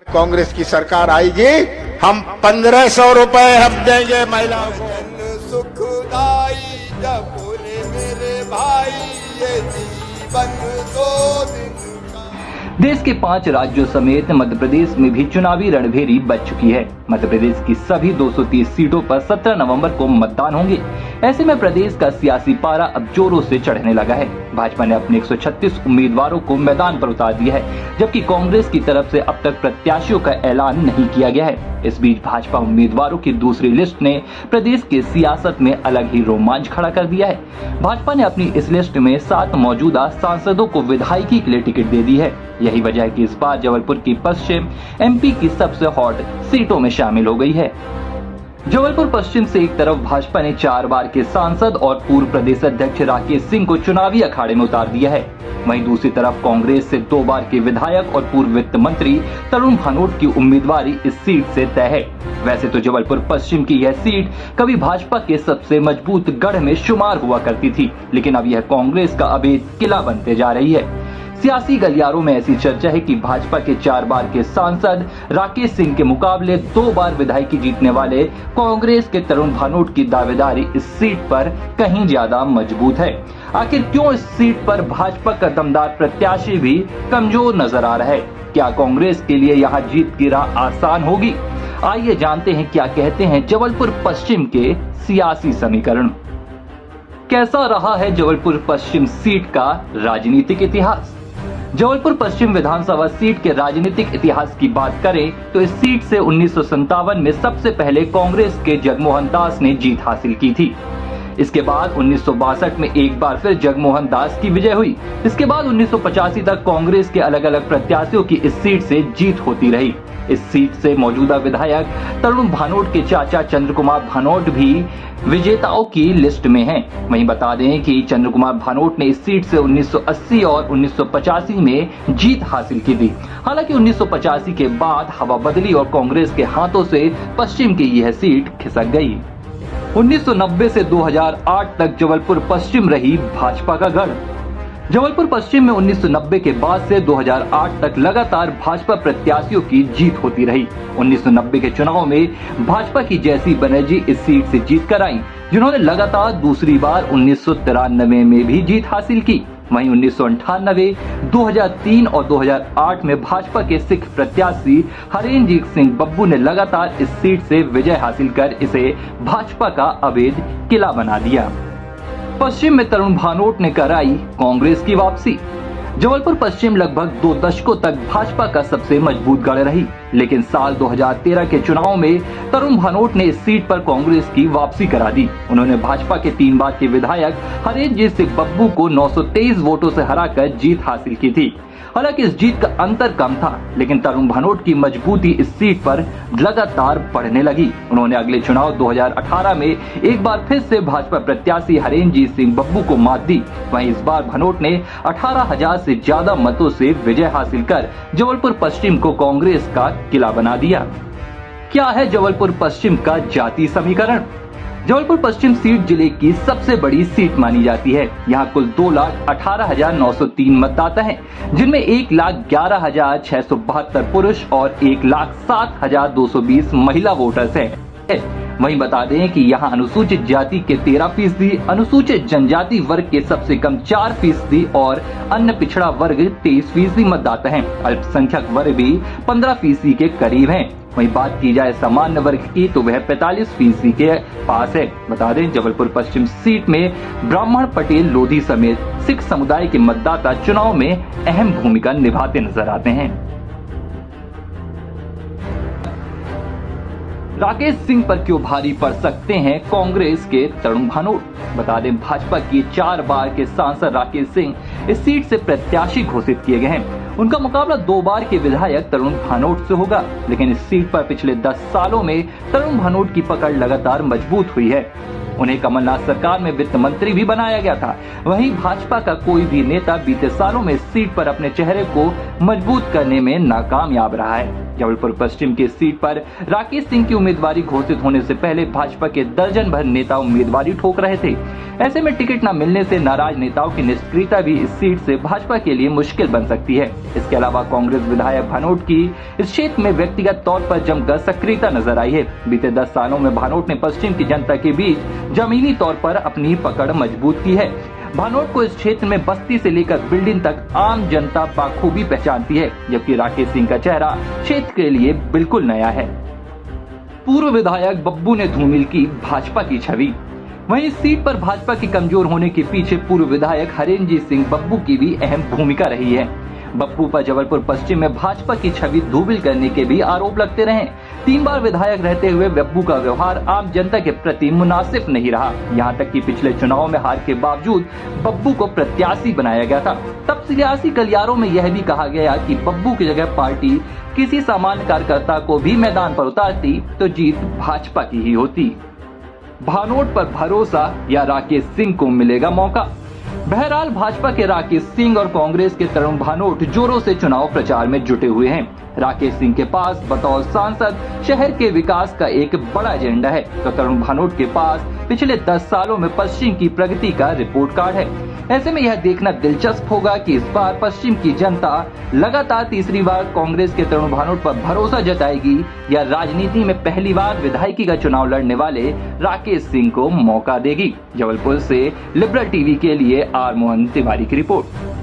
कांग्रेस की सरकार आएगी, हम 1500 रुपए हम देंगे महिलाओं को। सुखदाई जब बोले मेरे भाई, ये जीवन 2 दिन का। देश के 5 राज्यों समेत मध्य प्रदेश में भी चुनावी रणभेरी बज चुकी है। मध्य प्रदेश की सभी 230 सीटों पर 17 नवंबर को मतदान होंगे। ऐसे में प्रदेश का सियासी पारा अब जोरों से चढ़ने लगा है। भाजपा ने अपने 136 उम्मीदवारों को मैदान पर उतार दिया है, जबकि कांग्रेस की तरफ से अब तक प्रत्याशियों का ऐलान नहीं किया गया है। इस बीच भाजपा उम्मीदवारों की दूसरी लिस्ट ने प्रदेश की सियासत में अलग ही रोमांच खड़ा कर दिया है। भाजपा ने अपनी इस लिस्ट में 7 मौजूदा सांसदों को विधायकी के लिए टिकट दे दी है। यही वजह है कि इस बार जबलपुर की पश्चिम एमपी की सबसे हॉट सीटों में शामिल हो गई है। जबलपुर पश्चिम से एक तरफ भाजपा ने 4 बार के सांसद और पूर्व प्रदेश अध्यक्ष राकेश सिंह को चुनावी अखाड़े में उतार दिया है। वहीं दूसरी तरफ कांग्रेस से 2 बार के विधायक और पूर्व वित्त मंत्री तरुण भानोट की उम्मीदवारी इस सीट से तय है। वैसे तो जबलपुर पश्चिम की यह सीट कभी भाजपा के सबसे मजबूत गढ़ में शुमार हुआ करती थी, लेकिन अब यह कांग्रेस का अभेद किला बनते जा रही है। सियासी गलियारों में ऐसी चर्चा है कि भाजपा के 4 बार के सांसद राकेश सिंह के मुकाबले 2 बार विधायकी जीतने वाले कांग्रेस के तरुण भानोट की दावेदारी इस सीट पर कहीं ज्यादा मजबूत है। आखिर क्यों इस सीट पर भाजपा का दमदार प्रत्याशी भी कमजोर नजर आ रहा है? क्या कांग्रेस के लिए यहाँ जीत की राह आसान होगी? आइए जानते हैं क्या कहते हैं जबलपुर पश्चिम के सियासी समीकरण। कैसा रहा है जबलपुर पश्चिम सीट का राजनीतिक इतिहास? जबलपुर पश्चिम विधानसभा सीट के राजनीतिक इतिहास की बात करें तो इस सीट से 1957 में सबसे पहले कांग्रेस के जगमोहन दास ने जीत हासिल की थी। इसके बाद 1962 में एक बार फिर जगमोहन दास की विजय हुई। इसके बाद 1985 तक कांग्रेस के अलग अलग प्रत्याशियों की इस सीट से जीत होती रही। इस सीट से मौजूदा विधायक तरुण भानोट के चाचा चंद्र कुमार भानोट भी विजेताओं की लिस्ट में हैं। वहीं बता दें कि चंद्र कुमार भानोट ने इस सीट से 1980 और 1985 में जीत हासिल की थी। हालांकि 1985 के बाद हवा बदली और कांग्रेस के हाथों से पश्चिम की यह सीट खिसक गई। 1990 से 2008 तक जबलपुर पश्चिम रही भाजपा का गढ़। जबलपुर पश्चिम में 1990 के बाद से 2008 तक लगातार भाजपा प्रत्याशियों की जीत होती रही। 1990 के चुनाव में भाजपा की जयसी बनर्जी इस सीट से जीत कर आई, जिन्होंने लगातार दूसरी बार 1993 में भी जीत हासिल की। वहीं 1998, 2003 और 2008 में भाजपा के सिख प्रत्याशी हरेंजीत सिंह बब्बू ने लगातार इस सीट से विजय हासिल कर इसे भाजपा का अभेद किला बना दिया। पश्चिम में तरुण भानोट ने कराई कांग्रेस की वापसी। जबलपुर पश्चिम लगभग 2 दशकों तक भाजपा का सबसे मजबूत गढ़ रही, लेकिन साल 2013 के चुनाव में तरुण भानोट ने इस सीट पर कांग्रेस की वापसी करा दी। उन्होंने भाजपा के 3 बार के विधायक हरेंजीत सिंह बब्बू को 923 वोटों से हराकर जीत हासिल की थी। हालांकि इस जीत का अंतर कम था, लेकिन तरुण भानोट की मजबूती इस सीट पर लगातार बढ़ने लगी। उन्होंने अगले चुनाव 2018 में एक बार फिर से भाजपा प्रत्याशी हरेंजीत सिंह बब्बू को मात दी। वहीं इस बार भानोट ने 18,000 से ज्यादा मतों से विजय हासिल कर जबलपुर पश्चिम को कांग्रेस का किला बना दिया। क्या है जबलपुर पश्चिम का जाति समीकरण? जबलपुर पश्चिम सीट जिले की सबसे बड़ी सीट मानी जाती है। यहाँ कुल 2,18,903 मतदाता हैं, जिनमें 1,11,672 पुरुष और 1,07,220 महिला वोटर्स हैं। वहीं बता दें कि यहाँ अनुसूचित जाति के 13%, अनुसूचित जनजाति वर्ग के सबसे कम 4% और अन्य पिछड़ा वर्ग 23% मतदाता हैं। अल्पसंख्यक वर्ग भी 15% के करीब हैं। वहीं बात की जाए सामान्य वर्ग की तो वह 45% के पास है। बता दें जबलपुर पश्चिम सीट में ब्राह्मण, पटेल, लोधी समेत सिख समुदाय के मतदाता चुनाव में अहम भूमिका निभाते नजर आते हैं। राकेश सिंह पर क्यों भारी पड़ सकते हैं कांग्रेस के तरुण भानोट? बता दें भाजपा की 4 बार के सांसद राकेश सिंह इस सीट से प्रत्याशी घोषित किए गए हैं। उनका मुकाबला 2 बार के विधायक तरुण भानोट से होगा, लेकिन इस सीट पर पिछले 10 सालों में तरुण भानोट की पकड़ लगातार मजबूत हुई है। उन्हें कमलनाथ सरकार में वित्त मंत्री भी बनाया गया था। वहीं भाजपा का कोई भी नेता बीते सालों में इस सीट पर अपने चेहरे को मजबूत करने में नाकामयाब रहा है। जबलपुर पश्चिम की सीट पर राकेश सिंह की उम्मीदवारी घोषित होने से पहले भाजपा के दर्जन भर नेता उम्मीदवारी ठोक रहे थे। ऐसे में टिकट न मिलने से नाराज नेताओं की निष्क्रियता भी इस सीट से भाजपा के लिए मुश्किल बन सकती है। इसके अलावा कांग्रेस विधायक भानोट की इस क्षेत्र में व्यक्तिगत तौर पर जमकर सक्रियता नजर आई है। बीते 10 सालों में भानोट ने पश्चिम की जनता के बीच जमीनी तौर पर अपनी पकड़ मजबूत की है। भानोट को इस क्षेत्र में बस्ती से लेकर बिल्डिंग तक आम जनता बाखूबी पहचानती है, जबकि राकेश सिंह का चेहरा क्षेत्र के लिए बिल्कुल नया है। पूर्व विधायक बब्बू ने धूमिल की भाजपा की छवि। वहीं इस सीट पर भाजपा की कमजोर होने के पीछे पूर्व विधायक हरेंद्र सिंह बब्बू की भी अहम भूमिका रही है। बब्बू पर जबलपुर पश्चिम में भाजपा की छवि धूमिल करने के भी आरोप लगते रहे। 3 बार विधायक रहते हुए बब्बू का व्यवहार आम जनता के प्रति मुनासिब नहीं रहा। यहाँ तक कि पिछले चुनाव में हार के बावजूद बब्बू को प्रत्याशी बनाया गया था। तब सियासी गलियारों में यह भी कहा गया कि बब्बू की जगह पार्टी किसी सामान्य कार्यकर्ता को भी मैदान पर उतारती तो जीत भाजपा की ही होती। भानोट पर भरोसा या राकेश सिंह को मिलेगा मौका? बहरहाल भाजपा के राकेश सिंह और कांग्रेस के तरुण भानोट जोरों से चुनाव प्रचार में जुटे हुए हैं। राकेश सिंह के पास बतौर सांसद शहर के विकास का एक बड़ा एजेंडा है, तो तरुण भानोट के पास पिछले 10 सालों में पश्चिम की प्रगति का रिपोर्ट कार्ड है। ऐसे में यह देखना दिलचस्प होगा कि इस बार पश्चिम की जनता लगातार तीसरी बार कांग्रेस के तरुण भानोट पर भरोसा जताएगी या राजनीति में पहली बार विधायकी का चुनाव लड़ने वाले राकेश सिंह को मौका देगी। जबलपुर से लिबरल टीवी के लिए आर मोहन तिवारी की रिपोर्ट।